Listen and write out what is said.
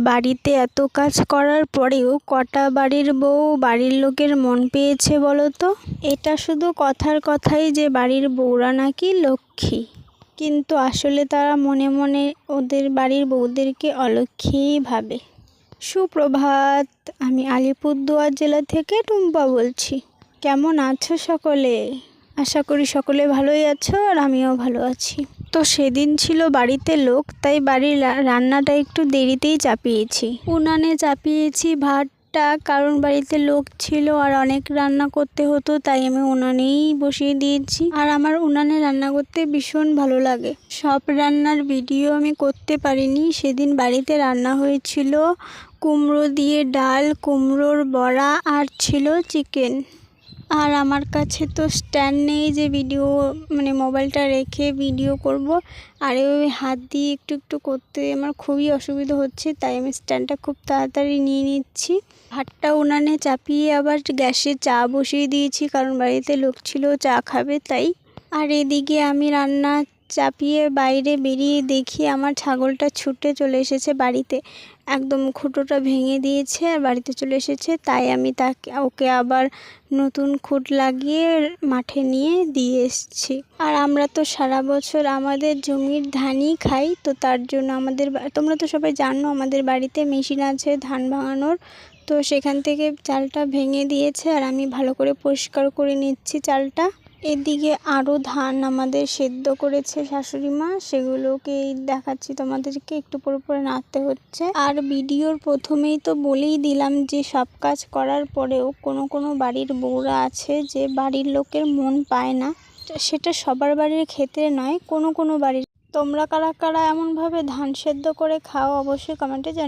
বাড়িতে এত কাজ করার পরেও কটা বাড়ির বউ বাড়ির লোকের মন পেয়েছে বলো তো? এটা শুধু কথার কথাই যে বাড়ির বউরা নাকি লক্ষ্মী, কিন্তু আসলে তারা মনে মনে ওদের বাড়ির বউদেরকে অলক্ষ্মীই ভাবে। সুপ্রভাত, আমি আলিপুরদুয়ার জেলা থেকে টুম্পা বলছি। কেমন আছো সকলে? আশা করি সকলে ভালোই আছো, আর আমিও ভালো আছি। তো সেদিন ছিল বাড়িতে লোক, তাই বাড়ির রান্নাটা একটু দেরিতেই চাপিয়েছি। উনানে চাপিয়েছি ভাতটা, কারণ বাড়িতে লোক ছিল আর অনেক রান্না করতে হতো, তাই আমি উনানেই বসিয়ে দিয়েছি। আর আমার উনানে রান্না করতে ভীষণ ভালো লাগে। সব রান্নার ভিডিও আমি করতে পারিনি। সেদিন বাড়িতে রান্না হয়েছিল কুমড়ো দিয়ে ডাল, কুমড়োর বড়া, আর ছিল চিকেন। আর আমার কাছে তো স্ট্যান্ড নেই যে ভিডিও মোবাইলটা রেখে ভিডিও করব, আর ওই হাত দিয়ে একটু একটু করতে আমার খুবই অসুবিধা হচ্ছে, তাই আমি স্ট্যান্ডটা খুব তাড়াতাড়ি নিয়ে নিচ্ছি। ভাতটা উনানে চাপিয়ে আবার গ্যাসে চা বসিয়ে দিয়েছি, কারণ বাড়িতে লোক ছিল চা খাবে তাই। আর এদিকে আমি রান্না চাপিয়ে বাইরে বেরিয়ে দেখি আমার ছাগলটা ছুটে চলে এসেছে বাড়িতে, একদম খুঁটোটা ভেঙে দিয়েছে আর বাড়িতে চলে এসেছে। তাই আমি ওকে আবার নতুন খুঁট লাগিয়ে মাঠে নিয়ে দিয়ে এসেছি। আর আমরা তো সারা বছর আমাদের জমির ধানই খাই, তো তার জন্য তোমরা তো সবাই জানো আমাদের বাড়িতে মেশিন আছে ধান ভাঙানোর, তো সেখান থেকে চালটা ভেঙে দিয়েছে আর আমি ভালো করে পরিষ্কার করে নিচ্ছি চালটা। এদিকে আরও ধান আমাদের সেদ্ধ করেছে শাশুড়ি মা, সেগুলোকে দেখাচ্ছি তোমাদেরকে, একটু পরে পরে নাড়তে হচ্ছে। আর ভিডিওর প্রথমেই তো বলেই দিলাম যে সব কাজ করার পরেও কোনো কোনো বাড়ির বউরা আছে যে বাড়ির লোকের মন পায় না। সেটা সবার বাড়ির ক্ষেত্রে নয়, কোনো কোনো বাড়ির। তোমরা কারা কারা এমনভাবে ধান সেদ্ধ করে খাও অবশ্যই কমেন্টে জানিও।